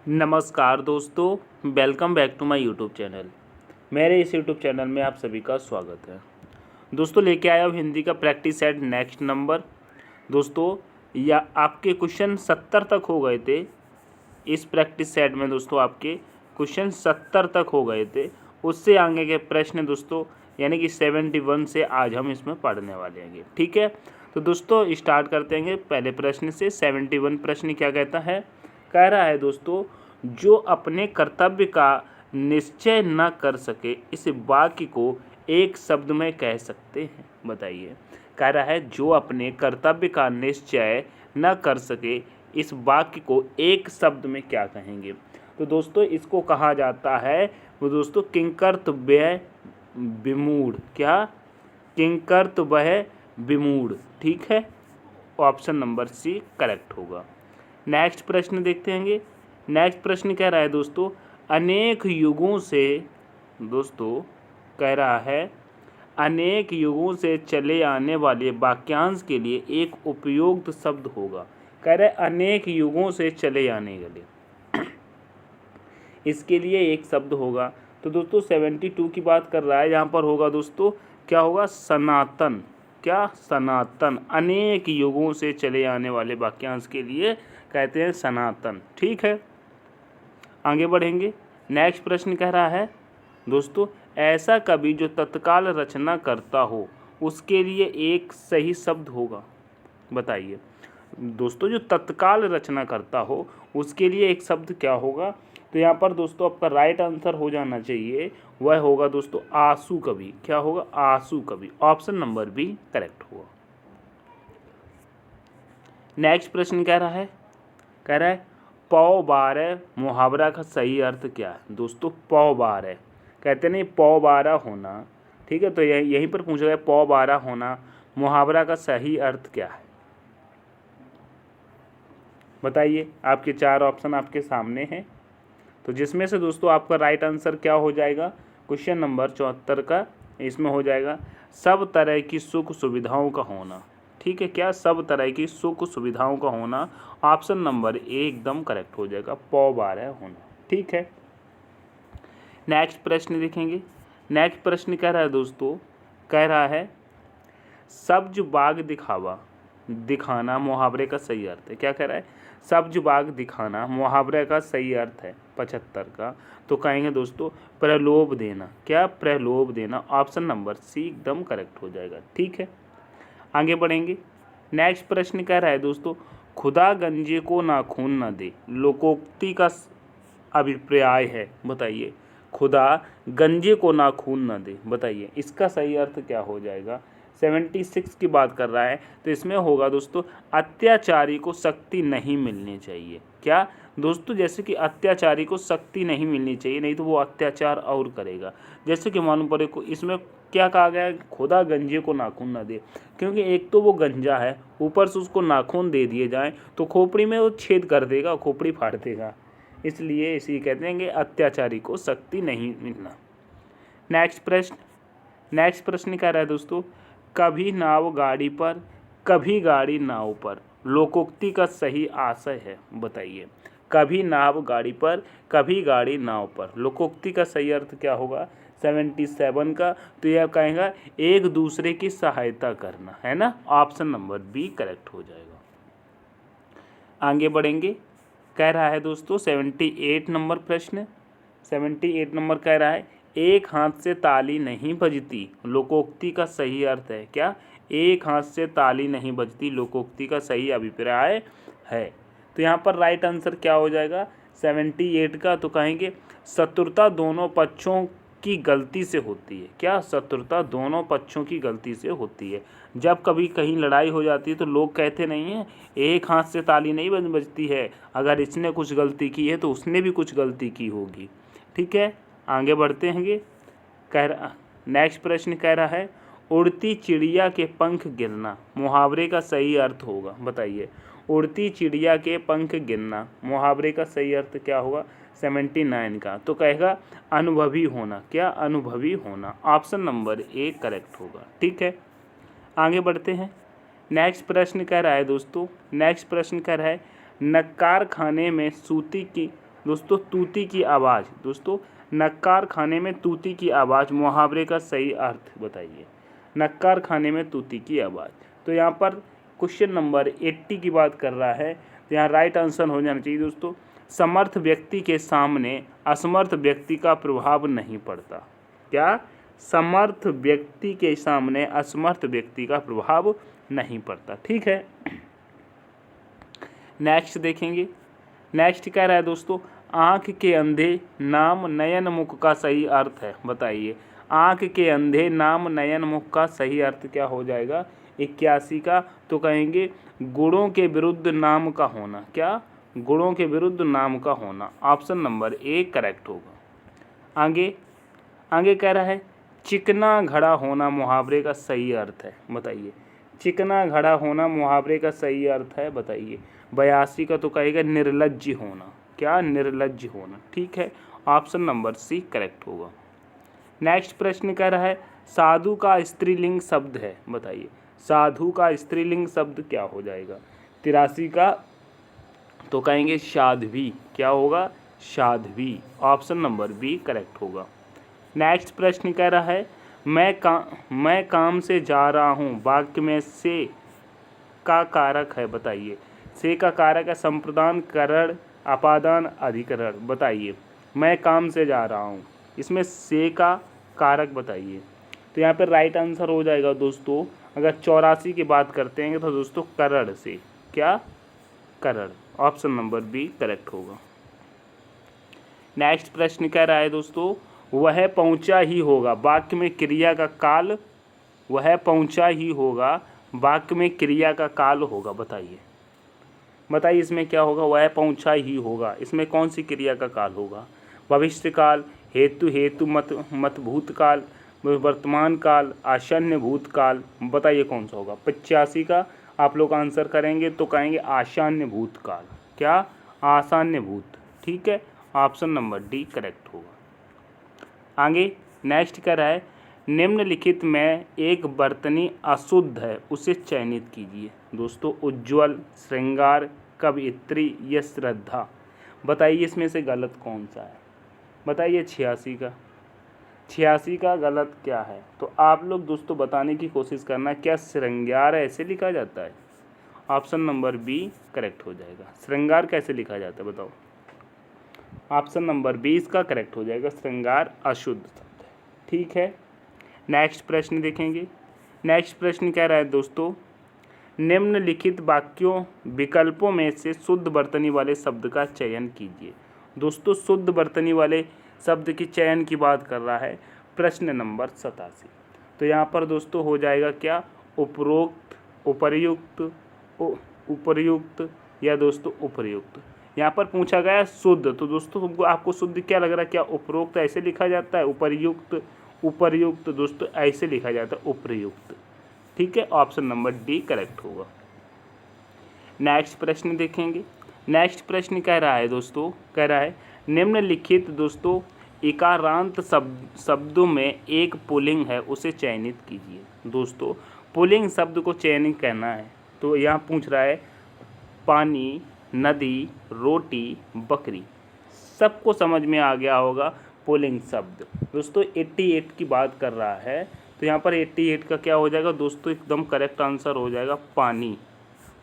नमस्कार दोस्तों, welcome back to my YouTube channel. मेरे इस यूट्यूब चैनल में आप सभी का स्वागत है। दोस्तों लेके आया हूँ हिंदी का प्रैक्टिस सेट नेक्स्ट नंबर। दोस्तों या आपके क्वेश्चन 70 तक हो गए थे। इस प्रैक्टिस सेट में दोस्तों आपके क्वेश्चन 70 तक हो गए थे। उससे आगे के प्रश्न दोस्तों यानी कि 71 से आज हम इसमें पढ़ने वाले हैं। ठीक है, तो दोस्तों स्टार्ट करते हैं पहले प्रश्न से। 71 प्रश्न क्या कहता है? कह रहा है दोस्तों, जो अपने कर्तव्य का निश्चय न कर सके इस वाक्य को एक शब्द में कह सकते हैं। बताइए, कह रहा है जो अपने कर्तव्य का निश्चय न कर सके इस वाक्य को एक शब्द में क्या कहेंगे? तो दोस्तों इसको कहा जाता है वो दोस्तों किंकर्तव्य विमूढ़। क्या? किंकर्तव्य विमूढ़। ठीक है, ऑप्शन नंबर सी करेक्ट होगा। नेक्स्ट प्रश्न देखते हैं। नेक्स्ट प्रश्न कह रहा है दोस्तों, अनेक युगों से दोस्तों कह रहा है अनेक युगों से चले आने वाले वाक्यांश के लिए एक उपयुक्त शब्द होगा। कह रहा है अनेक युगों से चले आने के लिए इसके लिए एक शब्द होगा। तो दोस्तों 72 की बात कर रहा है, यहाँ पर होगा दोस्तों क्या होगा? सनातन। क्या? सनातन। अनेक युगों से चले आने वाले वाक्यांश के लिए कहते हैं सनातन। ठीक है, आगे बढ़ेंगे। नेक्स्ट प्रश्न कह रहा है दोस्तों, ऐसा कवि जो तत्काल रचना करता हो उसके लिए एक सही शब्द होगा। बताइए दोस्तों, जो तत्काल रचना करता हो उसके लिए एक शब्द क्या होगा? तो यहाँ पर दोस्तों आपका राइट आंसर हो जाना चाहिए, वह होगा दोस्तों आंसू कवि। क्या होगा? आंसू कवि। ऑप्शन नंबर बी करेक्ट होगा। नेक्स्ट प्रश्न कह रहा है पौ बारह मुहावरा का सही अर्थ क्या है? दोस्तों पौ बारह कहते नहीं, पौ बारह होना। ठीक है, तो यहीं पर पूछा गया पौ बारह होना मुहावरा का सही अर्थ क्या है? बताइए, आपके चार ऑप्शन आपके सामने हैं, तो जिसमें से दोस्तों आपका राइट आंसर क्या हो जाएगा? क्वेश्चन नंबर 74 का इसमें हो जाएगा सब तरह की सुख सुविधाओं का होना। ठीक है, क्या? सब तरह की सुख सुविधाओं का होना। ऑप्शन नंबर ए एकदम करेक्ट हो जाएगा, पौ बारह होना। ठीक है, नेक्स्ट प्रश्न देखेंगे। नेक्स्ट प्रश्न कह रहा है दोस्तों, कह रहा है सब्ज बाग दिखाना मुहावरे का सही अर्थ है। क्या कह रहा है? सब्ज बाग दिखाना मुहावरे का सही अर्थ है 75 का। तो कहेंगे दोस्तों प्रलोभ देना। क्या? प्रलोभ देना। ऑप्शन नंबर सी एकदम करेक्ट हो जाएगा। ठीक है, आगे बढ़ेंगे। नेक्स्ट प्रश्न कह रहा है दोस्तों, खुदा गंजे को नाखून न दे लोकोक्ति का अभिप्राय है। बताइए, खुदा गंजे को नाखून न दे। बताइए इसका सही अर्थ क्या हो जाएगा? 76 की बात कर रहा है, तो इसमें होगा दोस्तों अत्याचारी को शक्ति नहीं मिलनी चाहिए। क्या दोस्तों? जैसे कि अत्याचारी को शक्ति नहीं मिलनी चाहिए, नहीं तो वो अत्याचार और करेगा। जैसे कि मालूम पड़े को इसमें क्या कहा गया है? खुदा गंजे को नाखून न दे, क्योंकि एक तो वो गंजा है, ऊपर से उसको नाखून दे दिए जाएं तो खोपड़ी में वो छेद कर देगा, खोपड़ी फाड़ देगा। इसलिए इसी कहते हैं कि अत्याचारी को शक्ति नहीं मिलना। नेक्स्ट प्रश्न कह रहा है दोस्तों, कभी नाव गाड़ी पर कभी गाड़ी नाव पर लोकोक्ति का सही आशय है। बताइए, कभी नाव गाड़ी पर कभी गाड़ी नाव पर लोकोक्ति का सही अर्थ क्या होगा? 77 का। तो यह कहेगा एक दूसरे की सहायता करना, है ना। ऑप्शन नंबर बी करेक्ट हो जाएगा। आगे बढ़ेंगे। कह रहा है दोस्तों 78 नंबर प्रश्न। 78 नंबर कह रहा है एक हाथ से ताली नहीं बजती लोकोक्ति का सही अर्थ है। क्या? एक हाथ से ताली नहीं बजती लोकोक्ति का सही अभिप्राय है। तो यहाँ पर राइट आंसर क्या हो जाएगा 78 का? तो कहेंगे शत्रुता दोनों पक्षों की गलती से होती है। क्या? शत्रुता दोनों पक्षों की गलती से होती है। जब कभी कहीं लड़ाई हो जाती है तो लोग कहते नहीं हैं एक हाथ से ताली नहीं बजती है, अगर इसने कुछ गलती की है तो उसने भी कुछ गलती की होगी। ठीक है, आगे बढ़ते हैं। नेक्स्ट प्रश्न कह रहा है उड़ती चिड़िया के पंख गिरना मुहावरे का सही अर्थ होगा। बताइए, उड़ती चिड़िया के पंख गिरना मुहावरे का सही अर्थ क्या होगा? 79 का। तो कहेगा अनुभवी होना। क्या? अनुभवी होना। ऑप्शन नंबर ए करेक्ट होगा। ठीक है, आगे बढ़ते हैं। नेक्स्ट प्रश्न कह रहा है दोस्तों, नेक्स्ट प्रश्न कह रहा है नक्कार खाने में सूती की दोस्तों तूती की आवाज़। दोस्तों नक्कार खाने में तूती की आवाज़ मुहावरे का सही अर्थ बताइए। नक्कार खाने में तूती की आवाज़। तो यहाँ पर क्वेश्चन नंबर 80 की बात कर रहा है, तो यहाँ राइट आंसर हो जाना चाहिए दोस्तों, समर्थ व्यक्ति के सामने असमर्थ व्यक्ति का प्रभाव नहीं पड़ता। क्या? समर्थ व्यक्ति के सामने असमर्थ व्यक्ति का प्रभाव नहीं पड़ता। ठीक है, नेक्स्ट देखेंगे। नेक्स्ट कह रहा है दोस्तों, आँख के अंधे नाम नयन मुख का सही अर्थ है बताइए। आँख के अंधे नाम नयन मुख का सही अर्थ क्या हो जाएगा? 81 का। तो कहेंगे गुणों के विरुद्ध नाम का होना। क्या? गुणों के विरुद्ध नाम का होना। ऑप्शन नंबर ए करेक्ट होगा। आगे कह रहा है चिकना घड़ा होना मुहावरे का सही अर्थ है बताइए। चिकना घड़ा होना मुहावरे का सही अर्थ है बताइए। 82 का तो कहेगा निर्लज्ज होना। क्या? निर्लज्ज होना। ठीक है, ऑप्शन नंबर सी करेक्ट होगा। नेक्स्ट प्रश्न कह रहा है साधु का स्त्रीलिंग शब्द है बताइए। साधु का स्त्रीलिंग शब्द क्या हो जाएगा? 83 का तो कहेंगे साध्वी। क्या होगा? साध्वी। ऑप्शन नंबर बी करेक्ट होगा। नेक्स्ट प्रश्न कह रहा है मैं काम से जा रहा हूँ वाक्य में से का कारक है बताइए। से का कारक है संप्रदान, करण, अपादान, अधिकरण बताइए। मैं काम से जा रहा हूँ, इसमें से का कारक बताइए। तो यहाँ पर राइट आंसर हो जाएगा दोस्तों, अगर 84 की बात करते हैं तो दोस्तों करण से। क्या? करण। ऑप्शन नंबर बी करेक्ट होगा। नेक्स्ट प्रश्न कह रहा है दोस्तों वह पहुँचा ही होगा वाक्य में क्रिया का काल। वह पहुँचा ही होगा वाक्य में क्रिया का काल होगा बताइए। बताइए इसमें क्या होगा? वह पहुँचा ही होगा, इसमें कौन सी क्रिया का काल होगा? भविष्यकाल, हेतु मत भूतकाल, वर्तमान काल, आसन्न भूतकाल। बताइए कौन सा होगा? 85 का आप लोग आंसर करेंगे तो कहेंगे आसन्न भूतकाल। क्या? आसन्न भूत। ठीक है, ऑप्शन नंबर डी करेक्ट होगा। आगे नेक्स्ट कह रहा है निम्नलिखित में एक बर्तनी अशुद्ध है उसे चयनित कीजिए। दोस्तों उज्ज्वल, श्रृंगार, कवयित्री या श्रद्धा। बताइए इसमें से गलत कौन सा है? बताइए 86 का। 86 का गलत क्या है? तो आप लोग दोस्तों बताने की कोशिश करना, क्या श्रृंगार ऐसे लिखा जाता है? ऑप्शन नंबर बी करेक्ट हो जाएगा। श्रृंगार कैसे लिखा जाता है बताओ? ऑप्शन नंबर 20 का करेक्ट हो जाएगा, श्रृंगार अशुद्ध शब्द है। ठीक है, नेक्स्ट प्रश्न देखेंगे। नेक्स्ट प्रश्न कह रहा है दोस्तों निम्नलिखित वाक्यों विकल्पों में से शुद्ध वर्तनी वाले शब्द का चयन कीजिए। दोस्तों शुद्ध वर्तनी वाले शब्द की चयन की बात कर रहा है प्रश्न नंबर 87। तो यहाँ पर दोस्तों हो जाएगा क्या? उपरोक्त, उपर्युक्त, उपर्युक्त या दोस्तों उपर्युक्त। यहाँ पर पूछा गया शुद्ध, तो दोस्तों तुमको आपको शुद्ध क्या लग रहा है? क्या उपरोक्त ऐसे लिखा जाता है? उपर्युक्त, उपर्युक्त दोस्तों ऐसे लिखा जाता है उपर्युक्त। ठीक है, ऑप्शन नंबर डी करेक्ट होगा। नेक्स्ट प्रश्न देखेंगे। नेक्स्ट प्रश्न कह रहा है दोस्तों, कह रहा है निम्नलिखित दोस्तों इकारांत शब्दों में एक पुल्लिंग है उसे चयनित कीजिए। दोस्तों पुल्लिंग शब्द को चयनित करना है, तो यहाँ पूछ रहा है पानी, नदी, रोटी, बकरी। सबको समझ में आ गया होगा पुल्लिंग शब्द। दोस्तों 88 की बात कर रहा है, तो यहाँ पर 88 का क्या हो जाएगा दोस्तों? एकदम करेक्ट आंसर हो जाएगा पानी।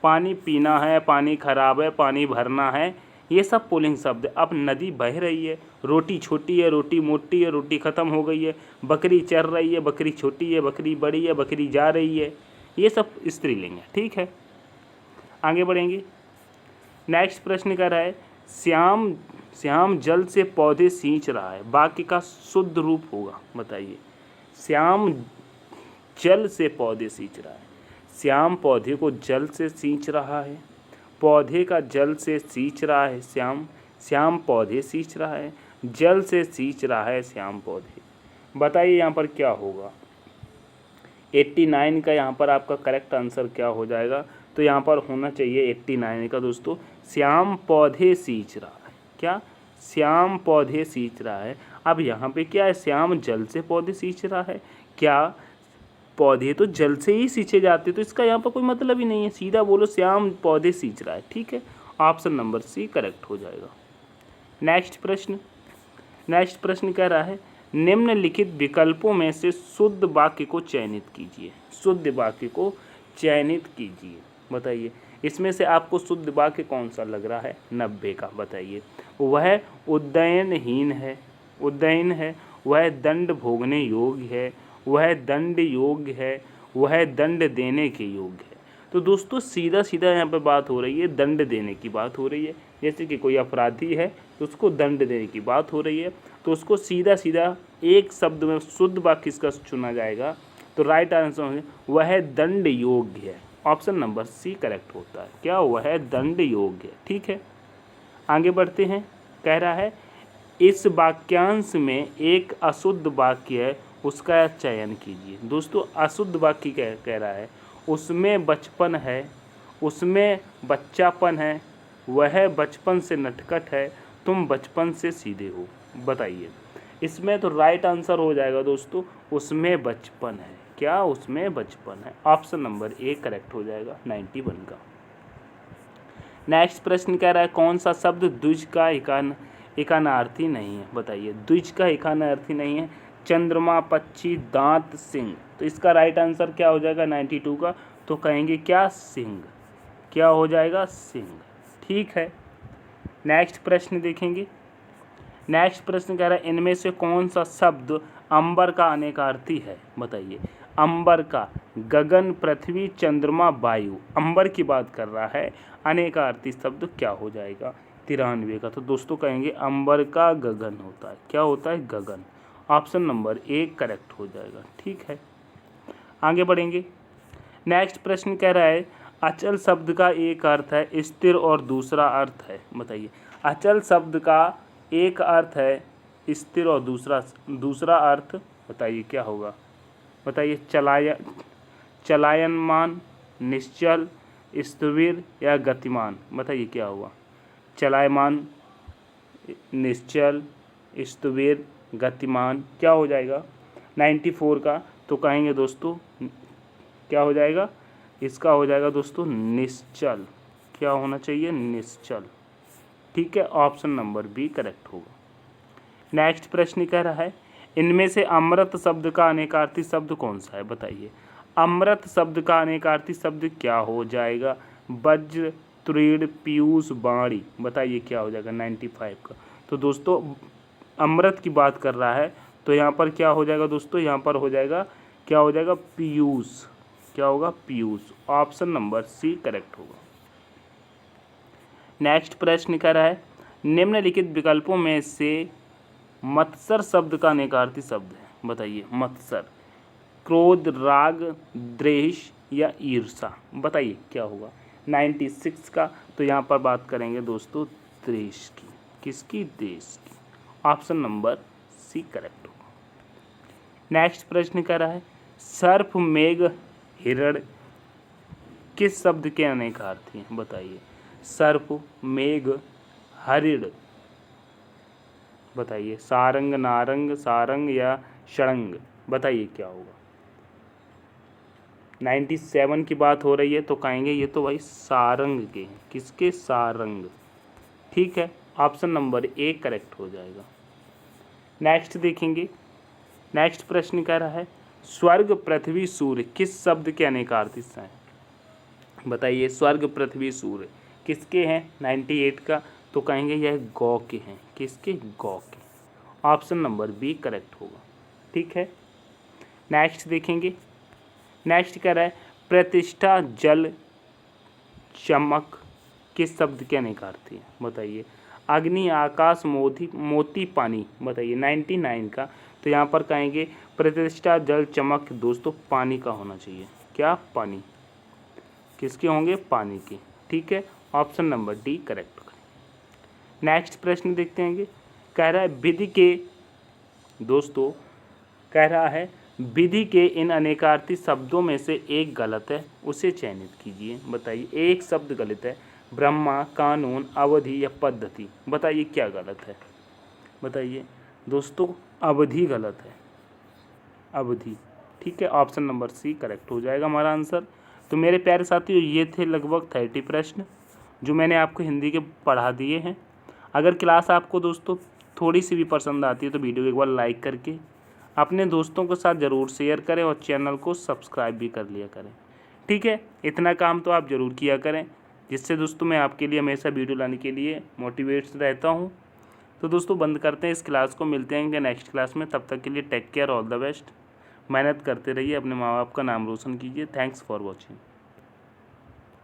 पानी पीना है, पानी खराब है, पानी भरना है, ये सब पुल्लिंग शब्द। अब नदी बह रही है, रोटी छोटी है, रोटी मोटी है, रोटी ख़त्म हो गई है, बकरी चर रही है, बकरी छोटी है, बकरी बड़ी है, बकरी जा रही है, ये सब स्त्रीलिंग है। ठीक है, आगे बढ़ेंगे। नेक्स्ट प्रश्न कर रहा है श्याम जल से पौधे सींच रहा है, वाक्य का शुद्ध रूप होगा बताइए। श्याम जल से पौधे सींच रहा है, श्याम पौधे को जल से सींच रहा है, पौधे का जल से सींच रहा है श्याम पौधे सींच रहा है, जल से सींच रहा है श्याम पौधे। बताइए यहाँ पर क्या होगा? 89 का यहाँ पर आपका करेक्ट आंसर क्या हो जाएगा? तो यहाँ पर होना चाहिए 89 का दोस्तों श्याम पौधे सींच रहा है। क्या? श्याम पौधे सींच रहा है। अब यहाँ पे क्या है? श्याम जल से पौधे सींच रहा है। क्या पौधे तो जल से ही सींचे जाते, तो इसका यहाँ पर कोई मतलब ही नहीं है। सीधा बोलो श्याम पौधे सींच रहा है। ठीक है, ऑप्शन नंबर सी करेक्ट हो जाएगा। नेक्स्ट प्रश्न कह रहा है निम्नलिखित विकल्पों में से शुद्ध वाक्य को चयनित कीजिए। शुद्ध वाक्य को चयनित कीजिए, बताइए इसमें से आपको शुद्ध वाक्य कौन सा लग रहा है? 90 का। बताइए वह उद्ययनहीन है, वह दंड भोगने योग्य है, वह दंड योग्य है, वह दंड देने के योग्य है। तो दोस्तों सीधा सीधा यहाँ पे बात हो रही है, दंड देने की बात हो रही है। जैसे कि कोई अपराधी है तो उसको दंड देने की बात हो रही है, तो उसको सीधा सीधा एक शब्द में शुद्ध वाक्य इसका चुना जाएगा। तो राइट आंसर वह दंड योग्य है। ऑप्शन नंबर सी करेक्ट होता है। क्या? वह दंड योग्य है। ठीक है, आगे बढ़ते हैं। कह रहा है इस वाक्यांश में एक अशुद्ध वाक्य है, उसका चयन कीजिए। दोस्तों अशुद्ध वाक्य कह रहा है उसमें बचपन है, उसमें बच्चापन है, वह बचपन से नटखट है, तुम बचपन से सीधे हो। बताइए इसमें तो राइट आंसर हो जाएगा दोस्तों उसमें बचपन है। क्या? उसमें बचपन है। ऑप्शन नंबर ए करेक्ट हो जाएगा 91 का। नेक्स्ट प्रश्न कह रहा है कौन सा शब्द द्विज का एकानार्थी नहीं है? बताइए द्विज का एकानार्थी नहीं है। चंद्रमा, पक्षी, दांत, सिंह। तो इसका राइट आंसर क्या हो जाएगा 92 का? तो कहेंगे क्या? सिंह। क्या हो जाएगा? सिंह। ठीक है, नेक्स्ट प्रश्न देखेंगे। नेक्स्ट प्रश्न कह रहा है इनमें से कौन सा शब्द अंबर का अनेकार्थी है? बताइए अंबर का, गगन, पृथ्वी, चंद्रमा, वायु। अंबर की बात कर रहा है, अनेकार्थी शब्द क्या हो जाएगा? 93 का। तो दोस्तों कहेंगे अंबर का गगन होता है। क्या होता है? गगन। ऑप्शन नंबर ए करेक्ट हो जाएगा। ठीक है, आगे बढ़ेंगे। नेक्स्ट प्रश्न कह रहा है अचल शब्द का एक अर्थ है स्थिर और दूसरा अर्थ है। बताइए अचल शब्द का एक अर्थ है स्थिर और दूसरा अर्थ बताइए क्या होगा? बताइए चलायमान, निश्चल, स्थिर या गतिमान। बताइए क्या होगा? चलायमान, निश्चल, स्थिर, गतिमान। क्या हो जाएगा 94 का? तो कहेंगे दोस्तों क्या हो जाएगा? इसका हो जाएगा दोस्तों निश्चल। क्या होना चाहिए? निश्चल। ठीक है, ऑप्शन नंबर बी करेक्ट होगा। नेक्स्ट प्रश्न कह रहा है इनमें से अमृत शब्द का अनेकार्थी शब्द कौन सा है? बताइए अमृत शब्द का अनेकार्थी शब्द क्या हो जाएगा? वज्र, तृण, पीयूष, वाणी। बताइए क्या हो जाएगा 95 का? तो दोस्तों अमृत की बात कर रहा है तो यहाँ पर क्या हो जाएगा दोस्तों? यहाँ पर हो जाएगा क्या हो जाएगा? पीयूष। क्या होगा? Piyush. Option number C correct होगा। नेक्स्ट प्रश्न कह रहा है निम्नलिखित विकल्पों में से मत्सर शब्द का अनेकार्थी शब्द है। बताइए मत्सर, क्रोध, राग, द्वेष या ईर्षा। बताइए क्या होगा 96 का? तो यहाँ पर बात करेंगे दोस्तों द्वेष की। किसकी? देश की। ऑप्शन नंबर सी करेक्ट होगा। नेक्स्ट प्रश्न कह रहा है सर्प, मेघ, हिरण किस शब्द के अनेकार्थी हैं? बताइए सर्प, मेघ, हरिण। बताइए सारंग, नारंग, सारंग या षडंग। बताइए क्या होगा? 97 की बात हो रही है तो कहेंगे ये तो भाई सारंग के हैं। किसके? सारंग। ठीक है, ऑप्शन नंबर ए करेक्ट हो जाएगा। नेक्स्ट देखेंगे। नेक्स्ट प्रश्न कह रहा है स्वर्ग, पृथ्वी, सूर्य किस शब्द के अनेकार्थी हैं? बताइए स्वर्ग, पृथ्वी, सूर्य किसके हैं 98 का? तो कहेंगे यह गौ के हैं। किसके? गौ के। ऑप्शन नंबर बी करेक्ट होगा। ठीक है, नेक्स्ट देखेंगे। नेक्स्ट कह रहा है प्रतिष्ठा, जल, चमक किस शब्द के अनेकार्थी हैं? बताइए अग्नि, आकाश, मोती, पानी। बताइए 99 का? तो यहाँ पर कहेंगे प्रतिष्ठा, जल, चमक दोस्तों पानी का होना चाहिए। क्या? पानी। किसके होंगे? पानी के। ठीक है, ऑप्शन नंबर डी करेक्ट करें। नेक्स्ट प्रश्न देखते हैं। कह रहा है विधि के दोस्तों कह रहा है विधि के इन अनेकार्थी शब्दों में से एक गलत है, उसे चयनित कीजिए। बताइए एक शब्द गलत है, ब्रह्मा, कानून, अवधि या पद्धति। बताइए क्या गलत है? बताइए दोस्तों अवधि गलत है। अवधि। ठीक है, ऑप्शन नंबर सी करेक्ट हो जाएगा हमारा आंसर। तो मेरे प्यारे साथियों ये थे लगभग 30 प्रश्न जो मैंने आपको हिंदी के पढ़ा दिए हैं। अगर क्लास आपको दोस्तों थोड़ी सी भी पसंद आती है तो वीडियो को एक बार लाइक करके अपने दोस्तों के साथ ज़रूर शेयर करें और चैनल को सब्सक्राइब भी कर लिया करें। ठीक है, इतना काम तो आप ज़रूर किया करें, जिससे दोस्तों मैं आपके लिए हमेशा वीडियो लाने के लिए मोटिवेट रहता हूँ। तो दोस्तों बंद करते हैं इस क्लास को, मिलते हैं नेक्स्ट क्लास में। तब तक के लिए take care, all the best. मेहनत करते रहिए, अपने माँ बाप का नाम रोशन कीजिए। Thanks for watching.